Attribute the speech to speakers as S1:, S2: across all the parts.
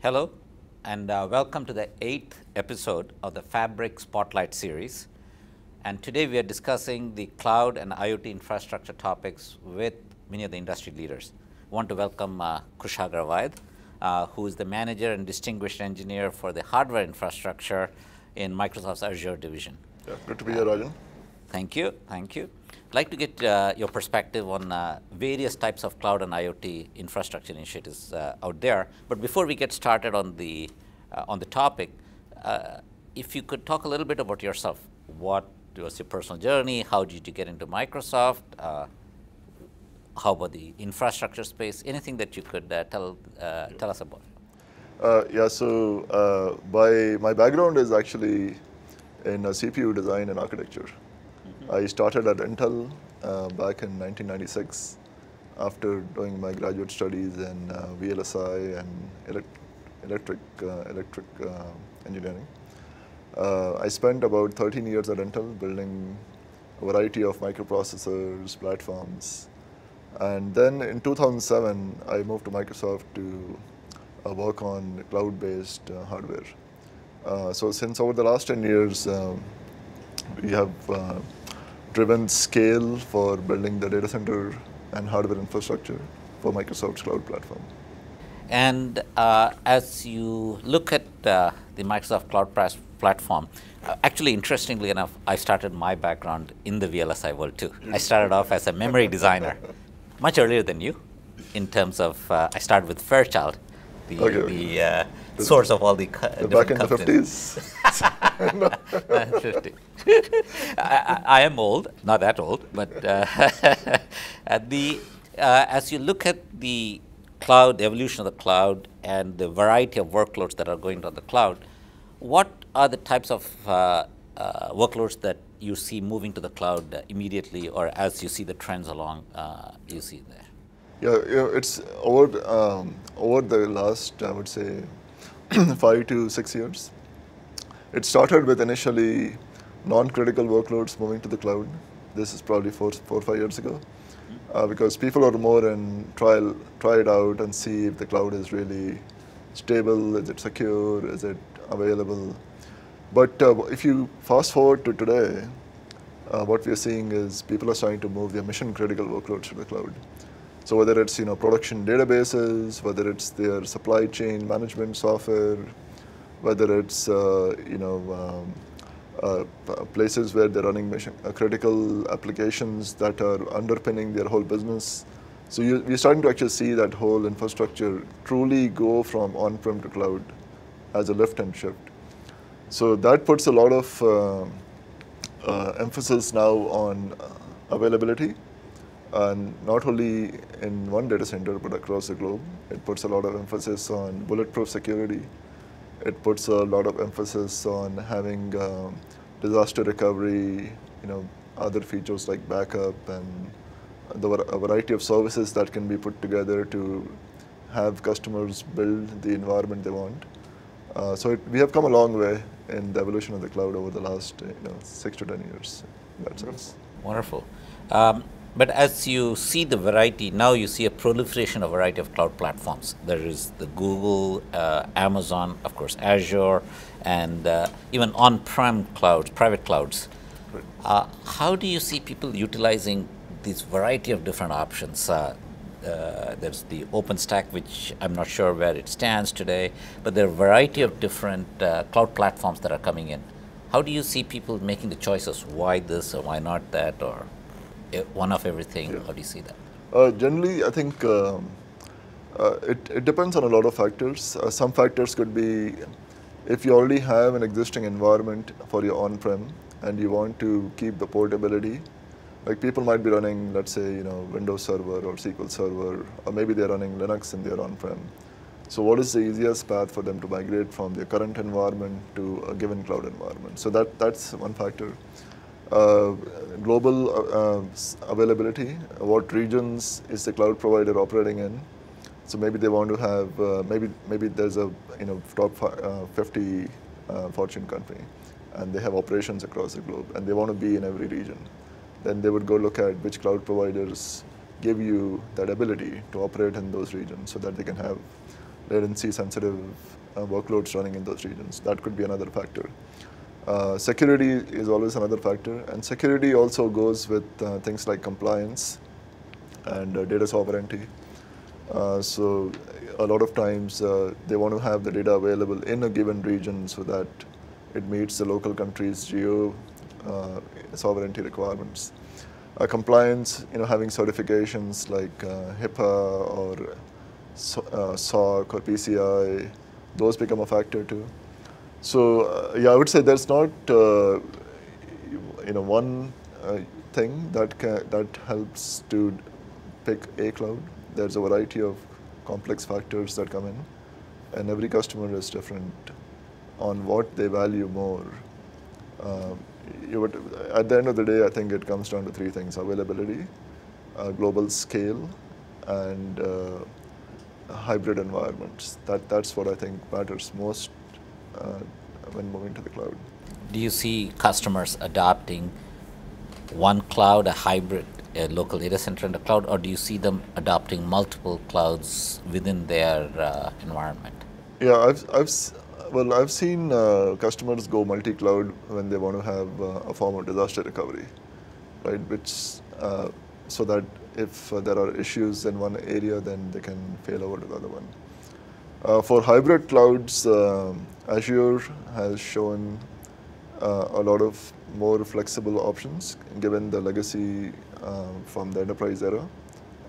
S1: Hello, and welcome to the 8th episode of the Fabric Spotlight series. And today we are discussing the cloud and IoT infrastructure topics with many of the industry leaders. I want to welcome Kushagra Vaid, who is the manager and distinguished engineer for the hardware infrastructure in Microsoft's Azure division.
S2: Yeah, good to be here, Rajan.
S1: Thank you. Thank you. I'd like to get your perspective on various types of cloud and IoT infrastructure initiatives out there. But before we get started on the topic, if you could talk a little bit about yourself. What was your personal journey? How did you get into Microsoft? How about the infrastructure space? Anything that you could tell us about?
S2: My background is actually in CPU design and architecture. I started at Intel back in 1996 after doing my graduate studies in VLSI and electric engineering. I spent about 13 years at Intel building a variety of microprocessors, platforms. And then in 2007, I moved to Microsoft to work on cloud-based hardware. So since over the last 10 years, we have driven scale for building the data center and hardware infrastructure for Microsoft's cloud platform.
S1: And as you look at the Microsoft Cloud platform, actually, interestingly enough, I started my background in the VLSI world too. I started off as a memory designer, much earlier than you, in terms of I started with Fairchild, the source of all the
S2: back in companies.
S1: The 50s. 50. I am old, not that old, but as you look at the cloud, the evolution of the cloud, and the variety of workloads that are going to the cloud, what are the types of workloads that you see moving to the cloud immediately, or as you see the trends along, you see there?
S2: Yeah, it's over the last, I would say, 5 to 6 years. It started with initially non-critical workloads moving to the cloud. This is probably 4 or 5 years ago, because people are more in try it out and see if the cloud is really stable, is it secure, is it available. But if you fast forward to today, what we are seeing is people are starting to move their mission-critical workloads to the cloud. So whether it's production databases, whether it's their supply chain management software, whether it's places where they're running mission critical applications that are underpinning their whole business. So we're starting to actually see that whole infrastructure truly go from on-prem to cloud as a lift and shift. So that puts a lot of emphasis now on availability. And not only in one data center, but across the globe. It puts a lot of emphasis on bulletproof security. It puts a lot of emphasis on having disaster recovery, other features like backup, and a variety of services that can be put together to have customers build the environment they want. We have come a long way in the evolution of the cloud over the last 6 to 10 years, in that sense.
S1: Wonderful. But as you see the variety, now you see a proliferation of variety of cloud platforms. There is the Google, Amazon, of course, Azure, and even on-prem clouds, private clouds.
S2: Right.
S1: How do you see people utilizing this variety of different options? There's the OpenStack, which I'm not sure where it stands today, but there are a variety of different cloud platforms that are coming in. How do you see people making the choices? Why this or why not that, or one of everything? Yeah. How do you see that?
S2: Generally, I think it depends on a lot of factors. Some factors could be if you already have an existing environment for your on-prem and you want to keep the portability. Like people might be running, let's say, Windows Server or SQL Server, or maybe they're running Linux in their on-prem. So what is the easiest path for them to migrate from their current environment to a given cloud environment? So that's one factor. Global availability, what regions is the cloud provider operating in? So maybe they want to have, maybe there's a top 50 Fortune company, and they have operations across the globe, and they want to be in every region. Then they would go look at which cloud providers give you that ability to operate in those regions so that they can have latency sensitive workloads running in those regions. That could be another factor. Security is always another factor, and security also goes with things like compliance and data sovereignty. So a lot of times they want to have the data available in a given region so that it meets the local country's geo sovereignty requirements. Compliance, having certifications like HIPAA or SOC or PCI, those become a factor too. So yeah, I would say there's not one thing that helps to pick a cloud. There's a variety of complex factors that come in, and every customer is different on what they value more. At the end of the day, I think it comes down to three things: availability, global scale, and hybrid environments. That's what I think matters most when moving to the cloud.
S1: Do you see customers adopting one cloud, a hybrid, a local data center in the cloud, or do you see them adopting multiple clouds within their environment?
S2: Yeah, I've seen customers go multi-cloud when they want to have a form of disaster recovery, right? Which so that if there are issues in one area, then they can fail over to the other one. For hybrid clouds, Azure has shown a lot of more flexible options given the legacy from the enterprise era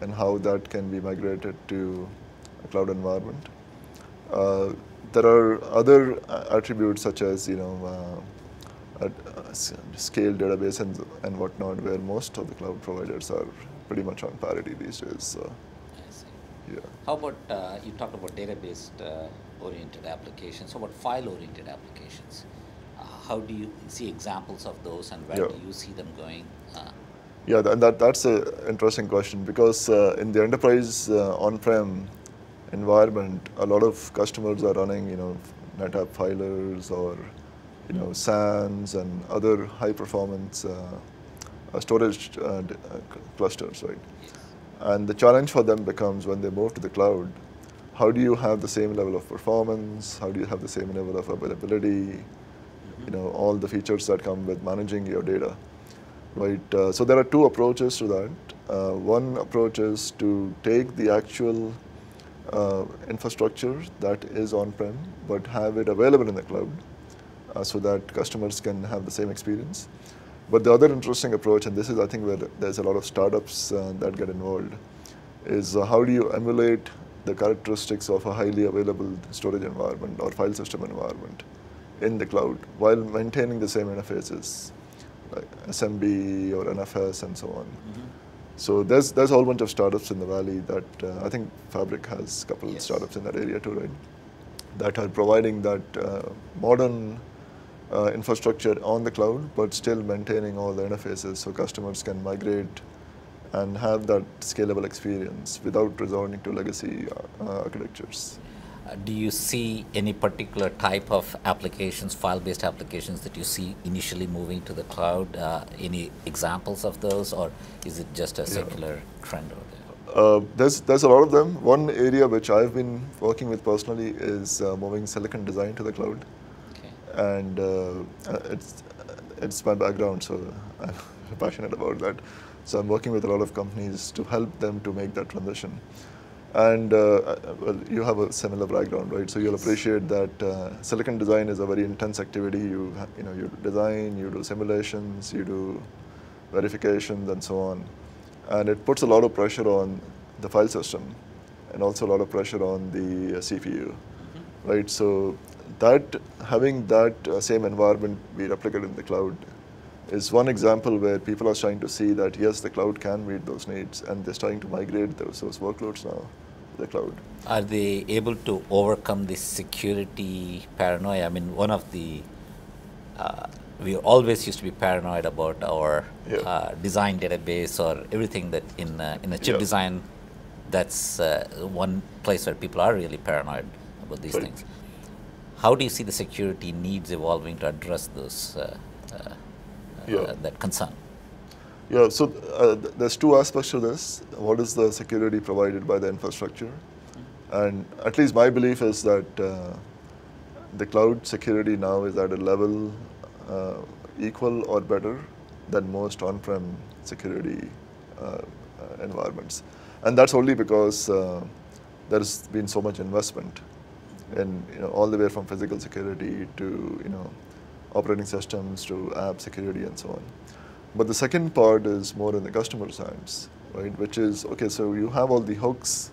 S2: and how that can be migrated to a cloud environment. There are other attributes such as scale database and whatnot, where most of the cloud providers are pretty much on parity these days. So,
S1: I see.
S2: yeah.
S1: How about, you talked about database-oriented applications. How about file-oriented applications? How do you see examples of those, and where do you see them going?
S2: Yeah, that's an interesting question, because in the enterprise on-prem environment, a lot of customers are running, NetApp filers or, SANs and other high-performance storage clusters, right?
S1: Yes.
S2: And the challenge for them becomes when they move to the cloud, how do you have the same level of performance? How do you have the same level of availability? All the features that come with managing your data, right? So there are two approaches to that. One approach is to take the actual infrastructure that is on-prem, but have it available in the cloud so that customers can have the same experience. But the other interesting approach, and this is I think where there's a lot of startups that get involved, is how do you emulate the characteristics of a highly available storage environment or file system environment in the cloud while maintaining the same interfaces like SMB or NFS and so on. So there's a whole bunch of startups in the valley that I think Fabric has a couple of startups in that area too, right? That are providing that modern infrastructure on the cloud, but still maintaining all the interfaces so customers can migrate and have that scalable experience without resorting to legacy architectures.
S1: Do you see any particular type of applications, file-based applications, that you see initially moving to the cloud? Any examples of those, or is it just a secular trend over there?
S2: There's a lot of them. One area which I've been working with personally is moving silicon design to the cloud. Okay. And it's my background, so I'm passionate about that. So I'm working with a lot of companies to help them to make that transition. And well, you have a similar background, right? So you'll appreciate that silicon design is a very intense activity. You design, you do simulations, you do verifications, and so on. And it puts a lot of pressure on the file system, and also a lot of pressure on the CPU, right? So having that same environment be replicated in the cloud is one example where people are starting to see that, yes, the cloud can meet those needs, and they're starting to migrate those workloads now to the cloud.
S1: Are they able to overcome the security paranoia? I mean, one of the, we always used to be paranoid about our design database or everything that in a chip design, that's one place where people are really paranoid about these things. How do you see the security needs evolving to address those? That concern?
S2: Yeah, so there's two aspects to this. What is the security provided by the infrastructure? And at least my belief is that the cloud security now is at a level equal or better than most on-prem security environments. And that's only because there's been so much investment in, all the way from physical security to, operating systems to app security and so on. But the second part is more in the customer's hands, right? Which is, okay, so you have all the hooks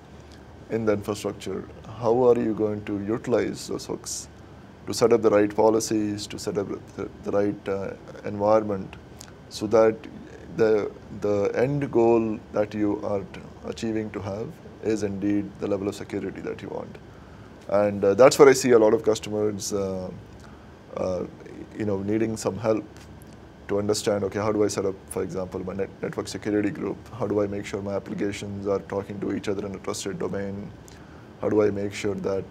S2: in the infrastructure. How are you going to utilize those hooks to set up the right policies, to set up the right environment, so that the end goal that you are achieving to have is indeed the level of security that you want. And that's where I see a lot of customers needing some help to understand, okay, how do I set up, for example, my network security group? How do I make sure my applications are talking to each other in a trusted domain? How do I make sure that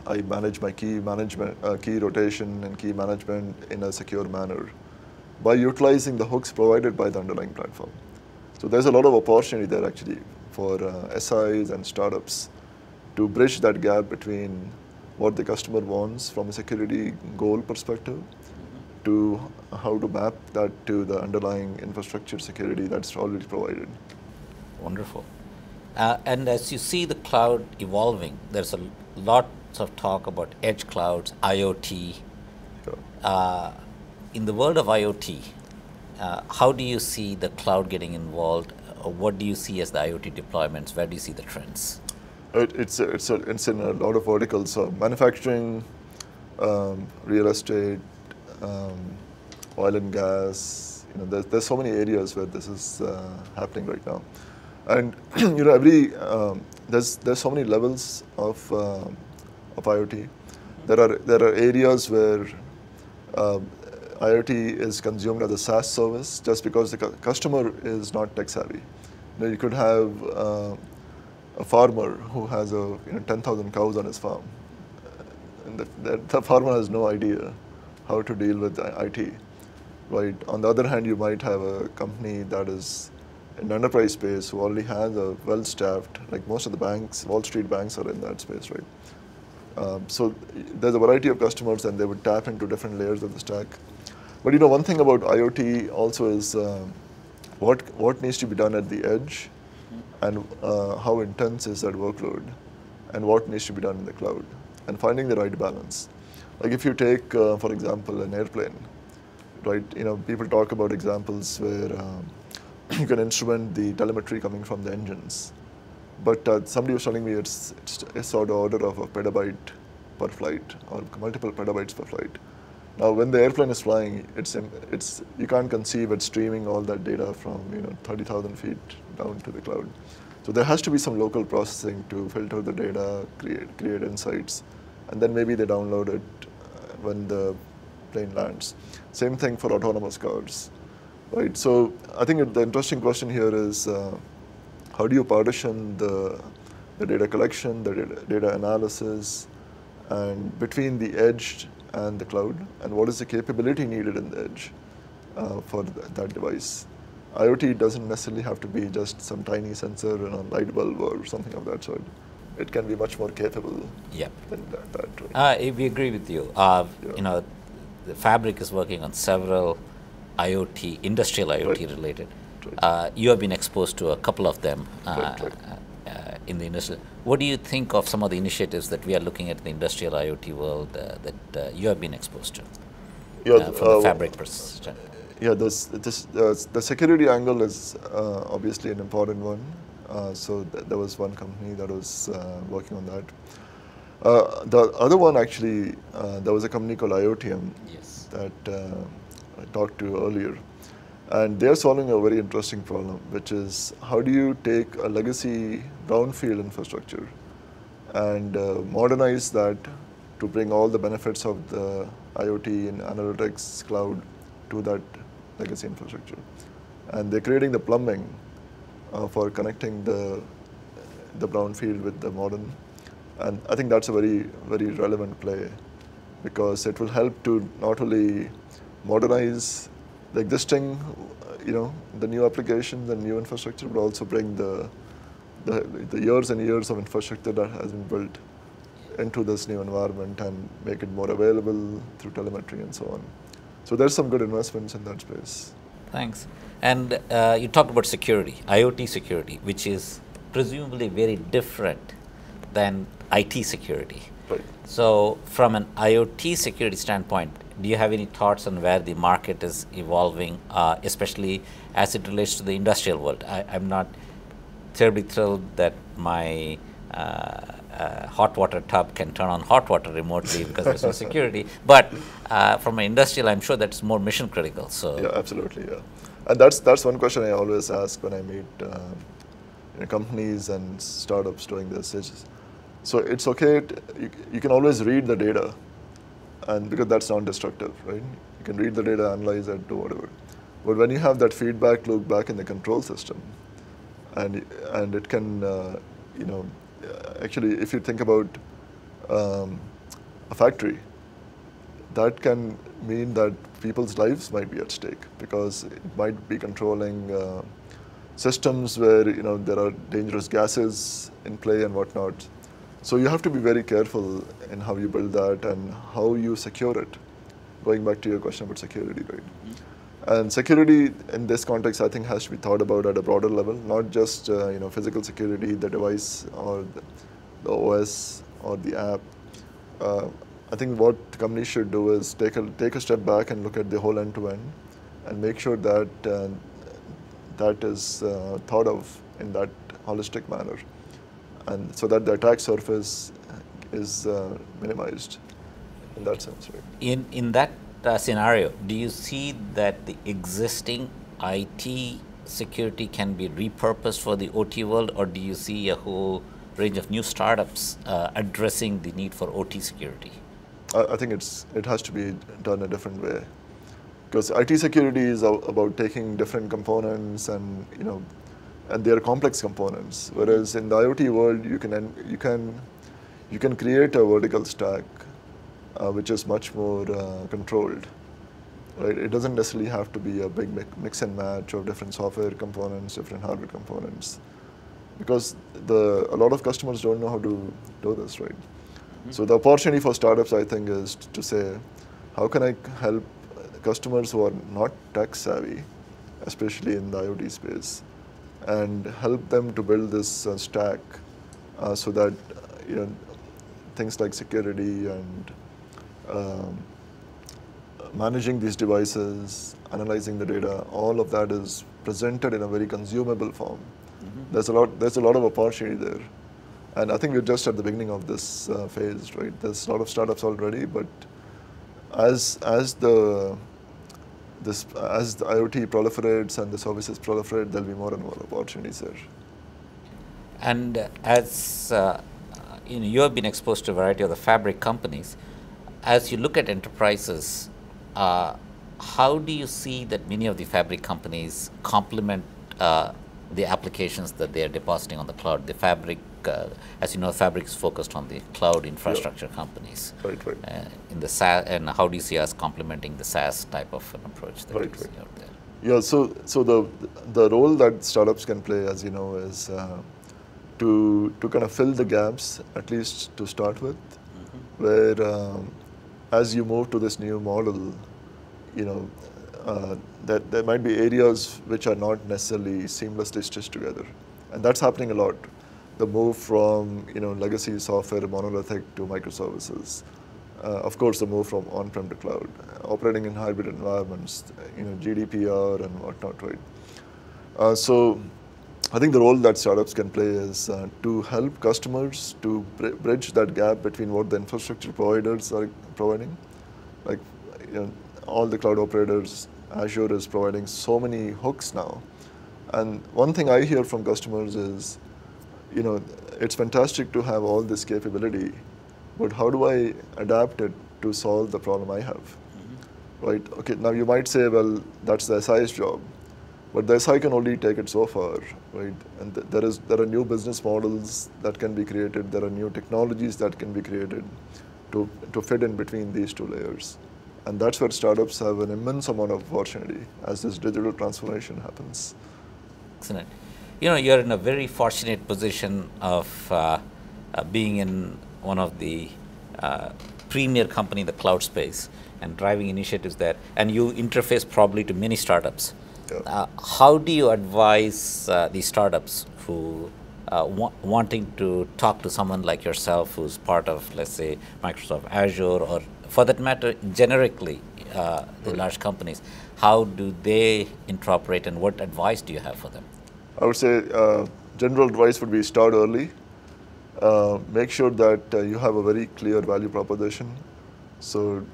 S2: I manage my key rotation and key management in a secure manner by utilizing the hooks provided by the underlying platform? So there's a lot of opportunity there actually for SIs and startups to bridge that gap between what the customer wants from a security goal perspective to how to map that to the underlying infrastructure security that's already provided.
S1: Wonderful. And as you see the cloud evolving, there's a lot of talk about edge clouds, IoT.
S2: Sure.
S1: In the world of IoT, how do you see the cloud getting involved? What do you see as the IoT deployments? Where do you see the trends?
S2: It's in a lot of verticals. So manufacturing, real estate, oil and gas. There's so many areas where this is happening right now, and there's so many levels of IoT. There are areas where IoT is consumed as a SaaS service just because the customer is not tech savvy. You could have a farmer who has 10,000 cows on his farm, and the farmer has no idea how to deal with IT, right? On the other hand, you might have a company that is in the enterprise space who already has a well-staffed, like most of the banks, Wall Street banks are in that space, right? So there's a variety of customers and they would tap into different layers of the stack. But one thing about IoT also is what needs to be done at the edge and how intense is that workload and what needs to be done in the cloud and finding the right balance. Like if you take, for example, an airplane, right? People talk about examples where you can instrument the telemetry coming from the engines. But somebody was telling me it's sort of order of a petabyte per flight or multiple petabytes per flight. Now, when the airplane is flying, you can't conceive it streaming all that data from 30,000 feet down to the cloud. So there has to be some local processing to filter the data, create insights, and then maybe they download it when the plane lands. Same thing for autonomous cars, right? So I think the interesting question here is how do you partition the data collection, the data analysis, and between the edge and the cloud, and what is the capability needed in the edge for that device? IoT doesn't necessarily have to be just some tiny sensor and a light bulb or something of that sort. It can be much more capable than that. Right?
S1: We agree with you. The Fabric is working on several IoT, industrial IoT related. Right. You have been exposed to a couple of them in the industry. What do you think of some of the initiatives that we are looking at in the industrial IoT world that you have been exposed to from the Fabric perspective?
S2: Yeah, the security angle is obviously an important one. So there was one company that was working on that. The other one actually, there was a company called IoTM that I talked to earlier. And they're solving a very interesting problem, which is how do you take a legacy brownfield infrastructure and modernize that to bring all the benefits of the IoT and analytics cloud to that legacy infrastructure. And they're creating the plumbing for connecting the brownfield with the modern. And I think that's a very, very relevant play because it will help to not only modernize the existing, the new applications and new infrastructure, but also bring the the years and years of infrastructure that has been built into this new environment and make it more available through telemetry and so on. So there's some good investments in that space.
S1: Thanks. And you talked about security, IoT security, which is presumably very different than IT security.
S2: Right.
S1: So from an IoT security standpoint, do you have any thoughts on where the market is evolving, especially as it relates to the industrial world? I'm not terribly thrilled that my hot water tub can turn on hot water remotely because there's no security. But from an industrial, I'm sure that's more mission critical. So
S2: yeah, absolutely, yeah. And that's one question I always ask when I meet companies and startups doing this. So it's okay, you can always read the data, and because that's non-destructive, right? You can read the data, analyze it, do whatever. But when you have that feedback loop back in the control system, and it can, actually, if you think about a factory, that can mean that people's lives might be at stake, because it might be controlling systems where there are dangerous gases in play and whatnot. So you have to be very careful in how you build that and how you secure it. Going back to your question about security, right? Mm-hmm. And security in this context, I think, has to be thought about at a broader level, not just physical security, the device or the OS or the app. I think what companies should do is take a step back and look at the whole end-to-end and make sure that that is thought of in that holistic manner, and so that the attack surface is minimized in that sense, right?
S1: In that scenario, do you see that the existing IT security can be repurposed for the OT world, or do you see a whole range of new startups addressing the need for OT security?
S2: I think it has to be done a different way, because IT security is about taking different components and and they are complex components. Whereas in the IoT world, you can create a vertical stack which is much more controlled. Right? It doesn't necessarily have to be a big mix and match of different software components, different hardware components, because a lot of customers don't know how to do this, right? Mm-hmm. So the opportunity for startups, I think, is to say, how can I help customers who are not tech savvy, especially in the IoT space, and help them to build this stack so that things like security and managing these devices, analyzing the data, all of that is presented in a very consumable form. Mm-hmm. There's a lot of opportunity there, and I think we're just at the beginning of this phase, right? There's a lot of startups already, but as the IoT proliferates and the services proliferate, there'll be more and more opportunities there.
S1: And as you have been exposed to a variety of the fabric companies, as you look at enterprises, how do you see that many of the fabric companies complement the applications that they are depositing on the cloud? The fabric, as you know, fabric is focused on the cloud infrastructure companies.
S2: Right.
S1: In the SaaS, and how do you see us complementing the SaaS type of an approach that you see out there?
S2: Yeah, so the role that startups can play, as you know, is to kind of fill the gaps, at least to start with, mm-hmm. where as you move to this new model, that there might be areas which are not necessarily seamlessly stitched together, and that's happening a lot. The move from legacy software monolithic to microservices, of course the move from on-prem to cloud, operating in hybrid environments, GDPR and whatnot, right? So I think the role that startups can play is to help customers to bridge that gap between what the infrastructure providers are providing. Like all the cloud operators, Azure is providing so many hooks now. And one thing I hear from customers is, it's fantastic to have all this capability, but how do I adapt it to solve the problem I have? Mm-hmm. Right? Okay, now you might say, well, that's the SI's job. But the SI can only take it so far, right? And there are new business models that can be created. There are new technologies that can be created to fit in between these two layers. And that's where startups have an immense amount of opportunity as this digital transformation happens.
S1: Excellent. you know, you're in a very fortunate position of being in one of the premier company in the cloud space and driving initiatives there, and you interface probably to many startups.
S2: Yeah.
S1: How do you advise these startups who wanting to talk to someone like yourself who's part of, let's say, Microsoft Azure, or for that matter, generically, the large companies, how do they interoperate, and what advice do you have for them?
S2: I would say general advice would be start early. Make sure that you have a very clear value proposition. So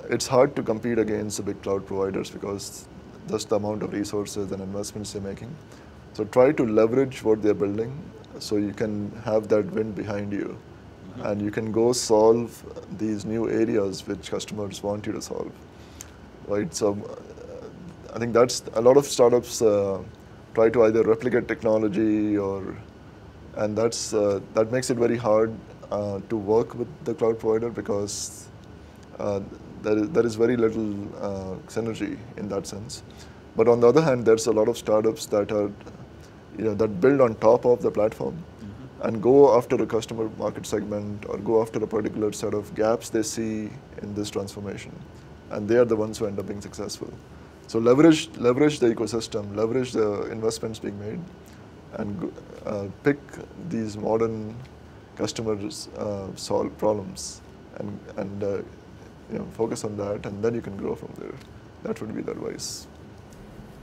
S2: it's hard to compete against the big cloud providers because that's the amount of resources and investments they're making. So try to leverage what they're building so you can have that wind behind you. And you can go solve these new areas which customers want you to solve. Right? So I think that's a lot of startups try to either replicate technology and that makes it very hard to work with the cloud provider because there is very little synergy in that sense. But on the other hand, there's a lot of startups that are, that build on top of the platform and go after a customer market segment or go after a particular set of gaps they see in this transformation. And they are the ones who end up being successful. So leverage the ecosystem, leverage the investments being made, and pick these modern customers solve problems and focus on that, and then you can grow from there. That would be the advice.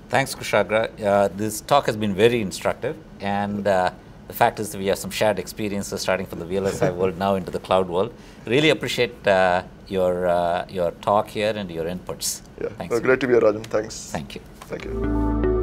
S1: Thanks, Kushagra. This talk has been very instructive, and the fact is that we have some shared experiences starting from the VLSI world now into the cloud world. Really appreciate your talk here and your inputs.
S2: Yeah,
S1: Thanks.
S2: great to be here, Rajan. Thanks.
S1: Thank you.
S2: Thank you.